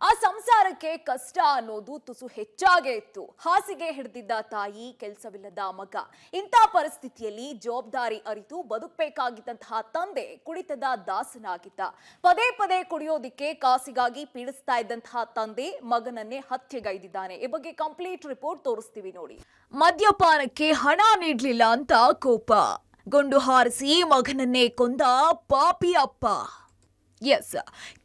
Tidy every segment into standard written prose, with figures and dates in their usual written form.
ಆ ಸಂಸಾರಕ್ಕೆ ಕಷ್ಟ ಅನ್ನೋದು ತುಸು ಹೆಚ್ಚಾಗೇ ಇತ್ತು. ಹಾಸಿಗೆ ಹಿಡಿದಿದ್ದ ತಾಯಿ, ಕೆಲಸವಿಲ್ಲದ ಮಗ. ಇಂಥ ಪರಿಸ್ಥಿತಿಯಲ್ಲಿ ಜವಾಬ್ದಾರಿ ಅರಿತು ಬದುಕಬೇಕಾಗಿದ್ದಂತಹ ತಂದೆ ಕುಡಿತದ ದಾಸನಾಗಿದ್ದ. ಪದೇ ಪದೇ ಕುಡಿಯೋದಿಕ್ಕೆ ಕಾಸಿಗಾಗಿ ಪೀಡಿಸ್ತಾ ಇದ್ದಂತಹ ತಂದೆ ಮಗನನ್ನೇ ಹತ್ಯೆಗೈದಿದ್ದಾನೆ. ಈ ಬಗ್ಗೆ ಕಂಪ್ಲೀಟ್ ರಿಪೋರ್ಟ್ ತೋರಿಸ್ತೀವಿ ನೋಡಿ. ಮದ್ಯಪಾನಕ್ಕೆ ಹಣ ನೀಡಲಿಲ್ಲ ಅಂತ ಕೋಪ, ಗುಂಡು ಹಾರಿಸಿ ಮಗನನ್ನೇ ಕೊಂದ ಪಾಪಿ ಅಪ್ಪ. ಎಸ್,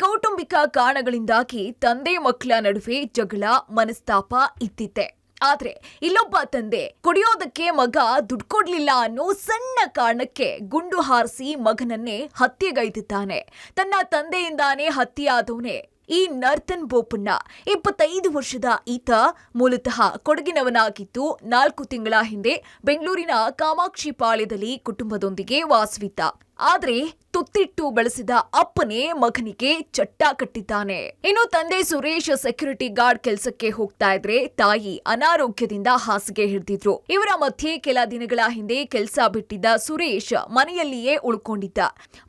ಕೌಟುಂಬಿಕ ಕಾರಣಗಳಿಂದಾಗಿ ತಂದೆ ಮಕ್ಕಳ ನಡುವೆ ಜಗಳ, ಮನಸ್ತಾಪ ಇದ್ದಿತ್ತೆ. ಆದ್ರೆ ಇಲ್ಲೊಬ್ಬ ತಂದೆ ಕುಡಿಯೋದಕ್ಕೆ ಮಗ ದುಡ್ಡು ಕೊಡ್ಲಿಲ್ಲ ಅನ್ನೋ ಸಣ್ಣ ಕಾರಣಕ್ಕೆ ಗುಂಡು ಹಾರಿಸಿ ಮಗನನ್ನೇ ಹತ್ಯೆಗೈದಿದ್ದಾನೆ. ತನ್ನ ತಂದೆಯಿಂದಾನೇ ಹತ್ಯೆಯಾದವನೇ ಈ ನರ್ತನ್ ಬೋಪಣ್ಣ. 25 ವರ್ಷದ ಈತ ಮೂಲತಃ ಕೊಡಗಿನವನಾಗಿದ್ದು 4 ತಿಂಗಳ ಹಿಂದೆ ಬೆಂಗಳೂರಿನ ಕಾಮಾಕ್ಷಿ ಪಾಳ್ಯದಲ್ಲಿ ಕುಟುಂಬದೊಂದಿಗೆ ವಾಸವಿದ್ದ. ಆದ್ರೆ ತುತ್ತಿಟ್ಟು ಬೆಳೆಸಿದ ಅಪ್ಪನೇ ಮಗನಿಗೆ ಚಟ್ಟ ಕಟ್ಟಿದ್ದಾನೆ. ಇನ್ನು ತಂದೆ ಸುರೇಶ್ ಸೆಕ್ಯೂರಿಟಿ ಗಾರ್ಡ್ ಕೆಲಸಕ್ಕೆ ಹೋಗ್ತಾ ಇದ್ರೆ ತಾಯಿ ಅನಾರೋಗ್ಯದಿಂದ ಹಾಸಿಗೆ ಹಿಡಿದಿದ್ರು. ಇವರ ಮಧ್ಯೆ ಕೆಲ ದಿನಗಳ ಹಿಂದೆ ಕೆಲಸ ಬಿಟ್ಟಿದ್ದ ಸುರೇಶ್ ಮನೆಯಲ್ಲಿಯೇ ಉಳ್ಕೊಂಡಿದ್ದ.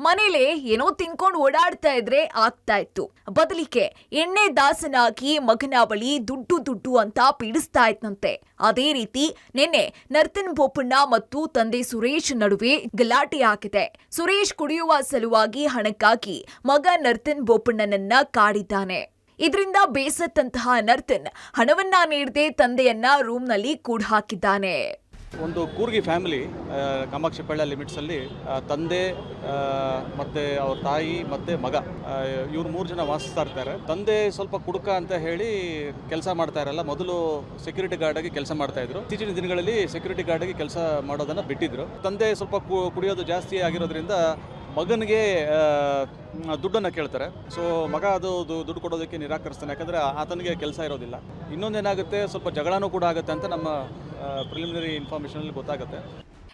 ಮನೇಲೆ ಏನೋ ತಿನ್ಕೊಂಡು ಓಡಾಡ್ತಾ ಇದ್ರೆ ಆಗ್ತಾ ಇತ್ತು. ಬದಲಿಗೆ ಎಣ್ಣೆ ದಾಸನಾಗಿ ಮಗನ ಬಳಿ ದುಡ್ಡು ಅಂತ ಪೀಡಿಸ್ತಾ ಇದ್ನಂತೆ. ಅದೇ ರೀತಿ ನಿನ್ನೆ ನರ್ತನ್ ಬೋಪಣ್ಣ ಮತ್ತು ತಂದೆ ಸುರೇಶ್ ನಡುವೆ ಗಲಾಟೆ ಆಗಿದೆ. ಸುರೇಶ್ ಕುಡಿಯುವ ಸಲುವಾಗಿ ಹಣಕ್ಕಾಗಿ ಮಗ ನರ್ತನ್ ಬೋಪಣ್ಣನನ್ನ ಕಾಡಿದ್ದಾನೆ. ಇದರಿಂದ ಬೇಸತ್ತಂತಹ ನರ್ತನ್ ಹಣವನ್ನ ನೀಡದೆ ತಂದೆಯನ್ನ ರೂಮ್ನಲ್ಲಿ ಕೂಡ ಹಾಕಿದ್ದಾನೆ. ಒಂದು ಕೂರ್ಗಿ ಫ್ಯಾಮಿಲಿ ಕಾಮಾಕ್ಷಿ ಪಾಳ್ಯ ಲಿಮಿಟ್ಸಲ್ಲಿ ತಂದೆ ಮತ್ತು ಅವ್ರ ತಾಯಿ ಮತ್ತು ಮಗ ಇವ್ರು 3 ಜನ ವಾಸಿಸ್ತಾ ಇರ್ತಾರೆ. ತಂದೆ ಸ್ವಲ್ಪ ಕುಡುಕ ಅಂತ ಹೇಳಿ ಕೆಲಸ ಮಾಡ್ತಾ ಇರಲ್ಲ. ಮೊದಲು ಸೆಕ್ಯೂರಿಟಿ ಗಾರ್ಡ್ ಆಗಿ ಕೆಲಸ ಮಾಡ್ತಾ ಇದ್ರು. ಇತ್ತೀಚಿನ ದಿನಗಳಲ್ಲಿ ಸೆಕ್ಯೂರಿಟಿ ಗಾರ್ಡ್ ಆಗಿ ಕೆಲಸ ಮಾಡೋದನ್ನು ಬಿಟ್ಟಿದ್ರು. ತಂದೆ ಸ್ವಲ್ಪ ಕುಡಿಯೋದು ಜಾಸ್ತಿ ಆಗಿರೋದ್ರಿಂದ ಮಗನಿಗೆ ದುಡ್ಡನ್ನು ಕೇಳ್ತಾರೆ. ಸೊ ಮಗ ಅದು ದುಡ್ಡು ಕೊಡೋದಕ್ಕೆ ನಿರಾಕರಿಸ್ತಾನೆ, ಯಾಕಂದರೆ ಆತನಿಗೆ ಕೆಲಸ ಇರೋದಿಲ್ಲ. ಇನ್ನೊಂದೇನಾಗುತ್ತೆ, ಸ್ವಲ್ಪ ಜಗಳನೂ ಕೂಡ ಆಗುತ್ತೆ ಅಂತ ನಮ್ಮ ಪ್ರಿಲಿಮಿನರಿ ಇನ್ಫಾರ್ಮೇಷನಲ್ಲಿ ಗೊತ್ತಾಗುತ್ತೆ.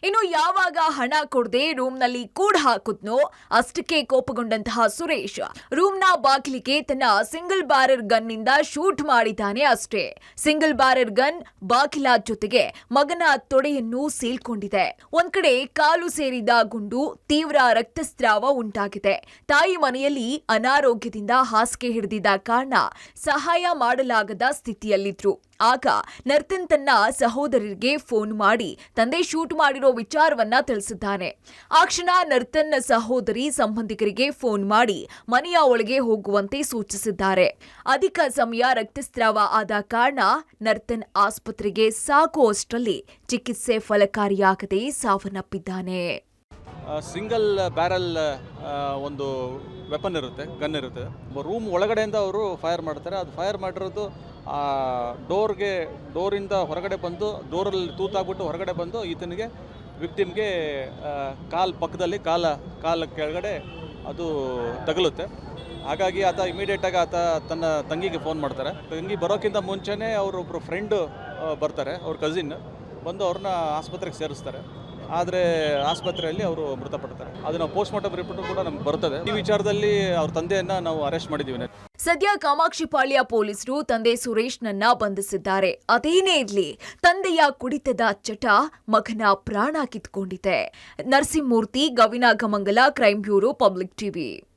ಇನ್ನು ಯಾವಾಗ ಹಣ ಕೊಡದೆ ರೂಮ್ನಲ್ಲಿ ಕೂಡ ಹಾಕುದ್ನೋ ಅಷ್ಟಕ್ಕೆ ಕೋಪಗೊಂಡಂತಹ ಸುರೇಶ್ ರೂಮ್ನ ಬಾಗಿಲಿಗೆ ತನ್ನ ಸಿಂಗಲ್ ಬ್ಯಾರರ್ ಗನ್ನಿಂದ ಶೂಟ್ ಮಾಡಿದ್ದಾನೆ ಅಷ್ಟೇ. ಸಿಂಗಲ್ ಬ್ಯಾರರ್ ಗನ್ ಬಾಗಿಲ ಜೊತೆಗೆ ಮಗನ ತೊಡೆಯನ್ನು ಸೀಳ್ಕೊಂಡಿದೆ. ಒಂದ್ ಕಡೆ ಕಾಲು ಸೇರಿದ ಗುಂಡು, ತೀವ್ರ ರಕ್ತಸ್ರಾವ ಉಂಟಾಗಿದೆ. ತಾಯಿ ಮನೆಯಲ್ಲಿ ಅನಾರೋಗ್ಯದಿಂದ ಹಾಸಿಗೆ ಹಿಡಿದಿದ್ದ ಕಾರಣ ಸಹಾಯ ಮಾಡಲಾಗದ ಸ್ಥಿತಿಯಲ್ಲಿದ್ರು. ಆಗ ನರ್ತನ್ ತನ್ನ ಸಹೋದರರಿಗೆ ಫೋನ್ ಮಾಡಿ ತಂದೆ ಶೂಟ್ ಮಾಡಿರೋ ವಿಚಾರವನ್ನ ತಿಳಿಸಿದ್ದಾನೆ. ಆ ಕ್ಷಣ ನರ್ತನ್ ಸಹೋದರಿ ಸಂಬಂಧಿಕರಿಗೆ ಫೋನ್ ಮಾಡಿ ಮನೆಯ ಒಳಗೆ ಹೋಗುವಂತೆ ಸೂಚಿಸಿದ್ದಾರೆ. ಅಧಿಕ ಸಮಯ ರಕ್ತಸ್ರಾವ ಆದ ಕಾರಣ ನರ್ತನ್ ಆಸ್ಪತ್ರೆಗೆ ಸಾಗುವಷ್ಟರಲ್ಲಿ ಚಿಕಿತ್ಸೆ ಫಲಕಾರಿಯಾಗದೆ ಸಾವನ್ನಪ್ಪಿದ್ದಾನೆ. ಸಿಂಗಲ್ ಬ್ಯಾರಲ್ ಒಂದು ವೆಪನ್ ಇರುತ್ತೆ, ಗನ್ ಇರುತ್ತೆ. ರೂಮ್ ಒಳಗಡೆಯಿಂದ ಅವರು ಫೈರ್ ಮಾಡ್ತಾರೆ. ಅದು ಫೈರ್ ಮಾಡಿರೋದು ಡೋರಿಂದ ಹೊರಗಡೆ ಬಂದು, ಡೋರಲ್ಲಿ ತೂತಾಗ್ಬಿಟ್ಟು ಹೊರಗಡೆ ಬಂದು ಈತನಿಗೆ ವಿಕ್ಟಿಮ್ಗೆ ಪಕ್ಕದಲ್ಲಿ ಕಾಲ ಕೆಳಗಡೆ ಅದು ತಗಲುತ್ತೆ. ಹಾಗಾಗಿ ಆತ ಇಮಿಡಿಯೇಟಾಗಿ ತನ್ನ ತಂಗಿಗೆ ಫೋನ್ ಮಾಡ್ತಾರೆ. ತಂಗಿ ಬರೋಕ್ಕಿಂತ ಮುಂಚೆನೇ ಅವರೊಬ್ಬರು ಫ್ರೆಂಡು ಬರ್ತಾರೆ, ಅವ್ರ ಕಸಿನ್ ಬಂದು ಅವ್ರನ್ನ ಆಸ್ಪತ್ರೆಗೆ ಸೇರಿಸ್ತಾರೆ. ಆದರೆ ಆಸ್ಪತ್ರೆಯಲ್ಲಿ ಅವರು ಮೃತಪಡ್ತಾರೆ. ಅದನ್ನು ಪೋಸ್ಟ್ ಮಾರ್ಟಮ್ ರಿಪೋರ್ಟ್ ಕೂಡ ನಮ್ಗೆ ಬರ್ತದೆ. ಈ ವಿಚಾರದಲ್ಲಿ ಅವ್ರ ತಂದೆಯನ್ನ ನಾವು ಅರೆಸ್ಟ್ ಮಾಡಿದ್ದೀವಿ. ಸದ್ಯ ಕಾಮಾಕ್ಷಿ ಪಾಳ್ಯ ಪೊಲೀಸರು ತಂದೆ ಸುರೇಶ್ನನ್ನ ಬಂಧಿಸಿದ್ದಾರೆ. ಅದೇನೇ ಇರ್ಲಿ, ತಂದೆಯ ಕುಡಿತದ ಚಟ ಮಗನ ಪ್ರಾಣ ಕಿತ್ಕೊಂಡಿದೆ. Narasimhamurthy, Gavinagamangala, crime bureau, public TV.